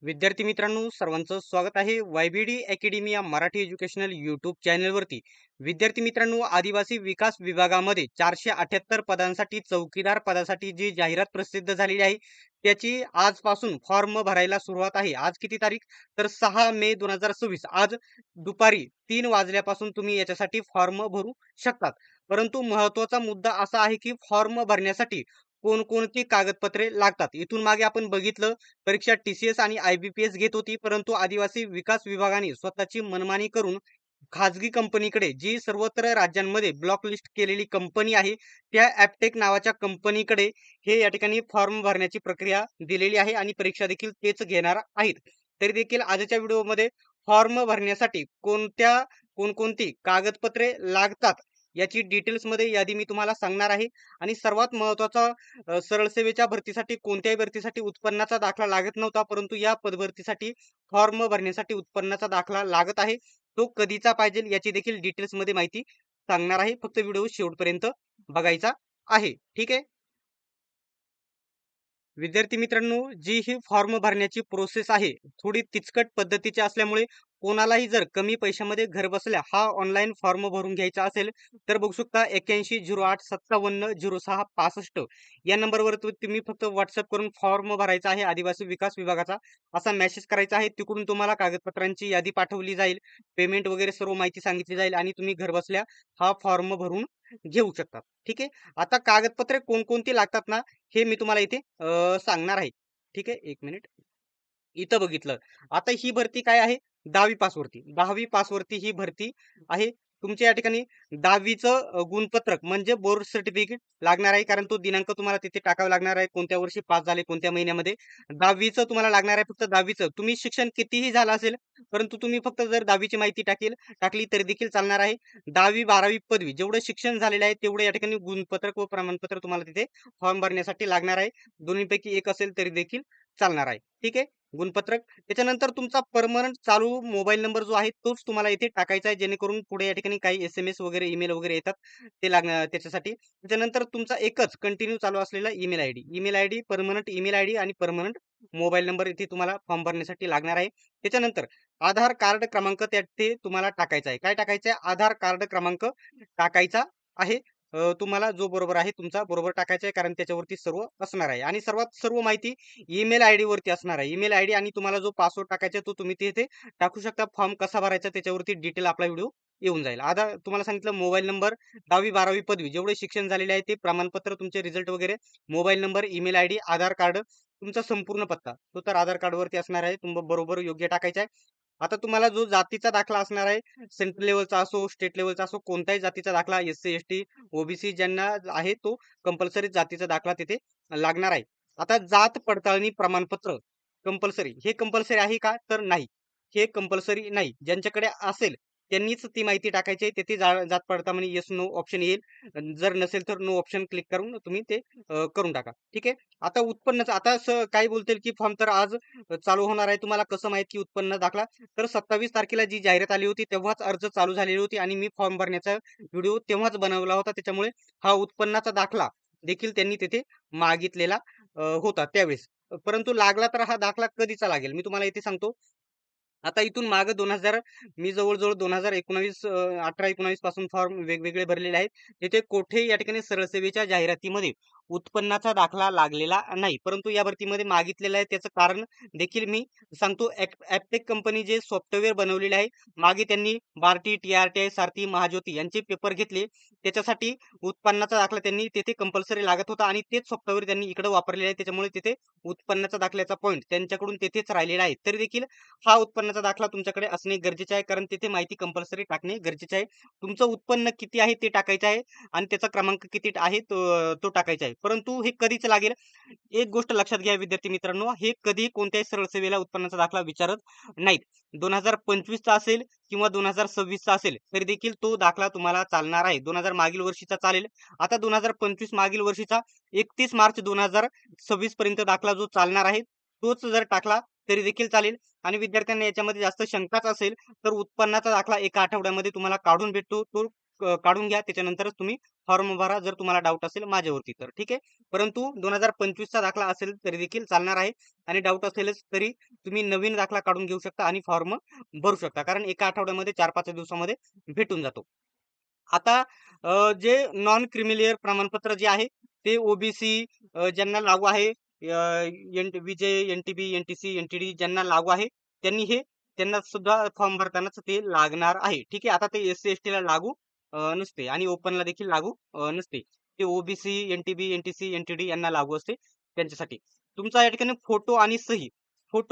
विद्यार्थी मित्रांनो, सर्वांचं स्वागत आहे वायबीडी अकॅडमी या मराठी एज्युकेशनल यूट्यूब चॅनलवरती. विद्यार्थी मित्रांनो, आदिवासी विकास विभागामध्ये 478 पदांसाठी चौकीदार पदासाठी जी जाहिरात प्रसिद्ध झालेली आहे त्याची आजपासून फॉर्म भरायला सुरुवात आहे. आज किती तारीख? तर 6 मे 2026. आज दुपारी 3 वाजल्यापासून तुम्ही याच्यासाठी फॉर्म भरू शकतात. परंतु महत्त्वाचा मुद्दा असा आहे की फॉर्म भरण्यासाठी कोणकोणती कागदपत्रे लागतात. इथून मागे आपण बघितलं, परीक्षा टी-सी-एस आणि आय-बी-पी-एस घेत होती, परंतु आदिवासी विकास विभागाने स्वतःची मनमानी करून खाजगी कंपनीकडे, जी सर्वत्र राज्यांमध्ये ब्लॉक लिस्ट केलेली कंपनी आहे, त्या ॲपटेक नावाच्या कंपनीकडे हे या ठिकाणी फॉर्म भरण्याची प्रक्रिया दिलेली आहे आणि परीक्षा देखील तेच घेणार आहेत. तरी देखील आजच्या व्हिडिओमध्ये फॉर्म भरण्यासाठी कोणकोणती कागदपत्रे लागतात याची डिटेल्समध्ये यादी मी तुम्हाला सांगणार आहे. आणि सर्वात महत्त्वाचा, सरळ सेवेच्या भरतीसाठी कोणत्याही भरतीसाठी उत्पन्नाचा दाखला लागत नव्हता, परंतु या पदभरतीसाठी फॉर्म भरण्यासाठी उत्पन्नाचा दाखला लागत आहे. तो कधीचा पाहिजे याची देखील डिटेल्समध्ये माहिती सांगणार आहे. फक्त व्हिडिओ शेवटपर्यंत बघायचा आहे. ठीक आहे. विद्यार्थी मित्रांनो, जी ही फॉर्म भरण्याची प्रोसेस आहे थोडी किचकट पद्धतीची असल्यामुळे कोणालाही जर कमी पैशामध्ये घर बसल्या हा ऑनलाईन फॉर्म भरून घ्यायचा असेल तर बघू शकता 8108570665 या नंबरवर तुम्ही फक्त व्हॉट्सअप करून फॉर्म भरायचा आहे आदिवासी विकास विभागाचा असा मेसेज करायचा आहे. तिकडून तुम्हाला कागदपत्रांची यादी पाठवली जाईल, पेमेंट वगैरे सर्व माहिती सांगितली जाईल आणि तुम्ही घर बसल्या हा फॉर्म भरून घेऊ शकता. ठीक आहे. आता कागदपत्रे कोणकोणती लागतात ना, हे मी तुम्हाला इथे सांगणार आहे. ठीक आहे. 1 मिनिट. इथं बघितलं. आता ही भरती काय आहे? 10वी पासवरती. 10वी पासवरती ही भरती आहे. तुमच्या या ठिकाणी 10वीचं गुणपत्रक म्हणजे बोर्ड सर्टिफिकेट लागणार आहे. कारण तो दिनांक तुम्हाला तिथे टाकावा लागणार आहे. कोणत्या वर्षी पास झाले, कोणत्या महिन्यामध्ये. 10वीचं तुम्हाला लागणार आहे, फक्त 10वीचं. तुम्ही शिक्षण कितीही झालं असेल, परंतु तुम्ही फक्त जर 10वीची माहिती टाकली तरी देखील चालणार आहे. 10वी, 12वी, पदवी जेवढं शिक्षण झालेलं आहे तेवढं या ठिकाणी गुणपत्रक व प्रमाणपत्र तुम्हाला तिथे फॉर्म भरण्यासाठी लागणार आहे. दोन्हीपैकी एक असेल तरी देखील चालणार आहे. ठीक आहे. गुणपत्रक. त्याच्यानंतर तुमचा परमनंट चालू मोबाईल नंबर जो आहे तोच तुम्हाला इथे टाकायचा आहे, जेणेकरून पुढे या ठिकाणी काही एस-एम-एस वगैरे, ईमेल वगैरे येतात ते लागणार त्याच्यासाठी. त्याच्यानंतर तुमचा एकच कंटिन्यू चालू असलेला email ID. Email ID, permanent email ID आणि परमनंट मोबाईल नंबर इथे तुम्हाला फॉर्म भरण्यासाठी लागणार आहे. त्याच्यानंतर आधार कार्ड क्रमांक त्यात ते तुम्हाला टाकायचा आहे. काय टाकायचं आहे? आधार कार्ड क्रमांक टाकायचा आहे. तुम्हाला जो बरोबर आहे तुमचा बरोबर टाकायचा आहे, कारण त्याच्यावरती सर्व असणार आहे आणि सर्व माहिती ईमेल आयडी वरती असणार आहे. ईमेल आयडी आणि तुम्हाला जो पासवर्ड टाकायचा आहे तो तुम्ही तिथे टाकू शकता. फॉर्म कसा भरायचा त्याच्यावरती डिटेल आपला व्हिडिओ येऊन जाईल. आता तुम्हाला सांगितलं मोबाईल नंबर, 10वी, 12वी, पदवी जेवढे शिक्षण झालेले आहे ते प्रमाणपत्र, तुमचे रिझल्ट वगैरे, मोबाईल नंबर, ईमेल आयडी, आधार कार्ड, तुमचा संपूर्ण पत्ता तो तर आधार कार्डवरती असणार आहे. तुम्ही बरोबर योग्य टाकायचा आहे. आता तुम्हाला जो जातीचा दाखला असणार आहे, सेंट्रल लेव्हलचा असो, स्टेट लेव्हलचा असो, कोणताही जातीचा दाखला, एस-सी, एस-टी, ओबीसी ज्यांना आहे तो कंपल्सरी जातीचा दाखला तिथे लागणार आहे. आता जात पडताळणी प्रमाणपत्र कंपल्सरी, हे कंपल्सरी आहे का? तर नाही. हे कंपल्सरी नाही. ज्यांच्याकडे असेल त्यांनीच ती माहिती टाकायची आहे. तिथे जात पडताळणी येस नो ऑप्शन येईल. जर नसेल तर नो ऑप्शन क्लिक करून तुम्ही ते करून टाका. ठीक आहे. आता उत्पन्नाचं, आता काही बोलतील की फॉर्म तर आज चालू होणार आहे. तुम्हाला कसं माहित की उत्पन्न दाखला? तर 27 तारखेला जी जाहिरात आली होती तेव्हाच अर्ज चालू झालेली होती आणि मी फॉर्म भरण्याचा व्हिडिओ तेव्हाच बनवला होता. त्याच्यामुळे हा उत्पन्नाचा दाखला देखील त्यांनी तिथे मागितलेला होता त्यावेळेस. परंतु लागला तर हा दाखला कधीचा लागेल मी तुम्हाला इथे सांगतो. आता इथून मागे 2000, मी जवळ-जवळ 2019, 18-19 पासून फॉर्म वेगवेगळे भरलेले आहेत. तिथे कोठेही या ठिकाणी सरळ सेवेच्या जाहिरातीमध्ये उत्पन्नाचा दाखला लागलेला नाही. परंतु या भरतीमध्ये मागितलेला आहे. त्याचं कारण देखील मी सांगतो. ॲपटेक कंपनी जे सॉफ्टवेअर बनवलेले आहे, मागे त्यांनी बार्टी, टी-आर-टी-आय, सारथी, महाज्योती यांचे पेपर घेतले. त्याच्यासाठी उत्पन्नाचा दाखला त्यांनी तिथे कंपल्सरी लागत होता आणि तेच सॉफ्टवेअर त्यांनी इकडे वापरलेले आहे. त्याच्यामुळे तिथे उत्पन्नाचा दाखल्याचा पॉइंट त्यांच्याकडून तिथेच राहिलेला आहे. तरी देखील हा उत्पन्नाचा दाखला तुमच्याकडे असणे गरजेचे आहे, कारण तिथे माहिती कंपल्सरी टाकणे गरजेचे आहे. तुमचं उत्पन्न किती आहे ते टाकायचं आहे आणि त्याचा क्रमांक किती आहे तो टाकायचा आहे. परंतु हे कधीच लागेल? एक गोष्ट लक्षात घ्या विद्यार्थी मित्रांनो, हे कधी कोणत्याही सरळ सेवेला उत्पन्नाचा दाखला विचारत नाहीत. 2025 चा असेल किंवा 2026 चा असेल तरी देखील तो दाखला तुम्हाला चालणार आहे. 2000 मागील वर्षीचा चालेल. आता 2025 मागील वर्षीचा 31 मार्च 2026 पर्यंत दाखला जो चालणार आहे तोच जर टाकला तरी देखील चालेल. आणि विद्यार्थ्यांना याच्यामध्ये जास्त शंकाच असेल तर उत्पन्नाचा दाखला एका आठवड्यामध्ये तुम्हाला काढून भेटतो. तो काढून घ्या. त्याच्यानंतरच तुम्ही फॉर्म भरा जर तुम्हाला डाऊट असेल माझ्यावरती तर. ठीक आहे. परंतु 2025 चा दाखला असेल तरी देखील चालणार आहे आणि डाऊट असेलच तरी तुम्ही नवीन दाखला काढून घेऊ शकता आणि फॉर्म भरू शकता. कारण एका आठवड्यामध्ये 4-5 दिवसामध्ये भेटून जातो. आता जे नॉन क्रिमिलेअर प्रमाणपत्र जे आहे ते ओबीसी ज्यांना लागू आहे, विजय, एनटीबी, एनटीसी, एनटीडी ज्यांना लागू आहे त्यांना सुद्धा फॉर्म भरतानाच ते लागणार आहे. ठीक आहे. आता ते एससी एसटी ला लागू नसते आणि ओपनला देखील लागू नसते. ते ओबीसी, एनटीबी, एनटीसी, एनटीडी यांना लागू असते त्यांच्यासाठी. तुमचा या ठिकाणी फोटो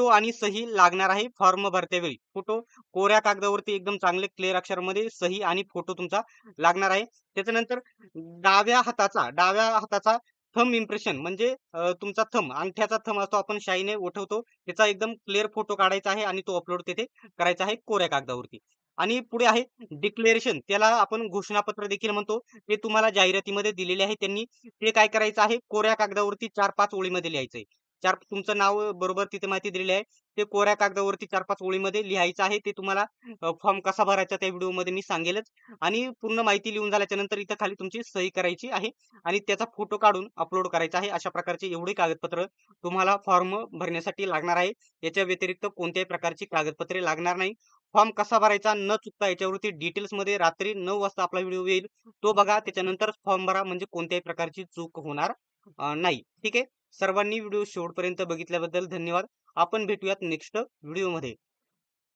आणि सही लागणार आहे फॉर्म भरतेवेळी. फोटो कोऱ्या कागदावरती एकदम चांगले क्लिअर अक्षरामध्ये सही आणि फोटो तुमचा लागणार आहे. त्याच्यानंतर डाव्या हाताचा थंब इम्प्रेशन म्हणजे तुमचा थंब, अंगठ्याचा थंब असतो आपण शाईने उठवतो. त्याचा एकदम क्लिअर फोटो काढायचा आहे आणि तो अपलोड तिथे करायचा आहे कोऱ्या कागदावरती. आणि पुढे आहे डिक्लेरेशन. त्याला आपण घोषणापत्र देखील म्हणतो. ते तुम्हाला जाहिरातीमध्ये दिलेले आहे त्यांनी. ते काय करायचं आहे, कोऱ्या कागदावरती 4-5 ओळीमध्ये लिहायचंय. तुमचं नाव बरोबर तिथे माहिती दिलेली आहे. ते कोऱ्या कागदावरती 4-5 ओळीमध्ये लिहायचं आहे. ते तुम्हाला फॉर्म कसा भरायचा त्या व्हिडिओमध्ये मी सांगेलच. आणि पूर्ण माहिती लिहून झाल्याच्या नंतर इथं खाली तुमची सही करायची आहे आणि त्याचा फोटो काढून अपलोड करायचा आहे. अशा प्रकारचे एवढे कागदपत्र तुम्हाला फॉर्म भरण्यासाठी लागणार आहे. याच्या व्यतिरिक्त कोणत्याही प्रकारची कागदपत्रे लागणार नाही. फॉर्म कसा भरायचा न चुकता याच्यावरती डिटेल्समध्ये रात्री 9 वाजता आपला व्हिडिओ येईल. तो बघा, त्याच्यानंतर फॉर्म भरा म्हणजे कोणत्याही प्रकारची चूक होणार नाही. ठीक आहे. सर्वांनी व्हिडिओ शेवटपर्यंत बघितल्याबद्दल धन्यवाद. आपण भेटूयात नेक्स्ट व्हिडिओमध्ये.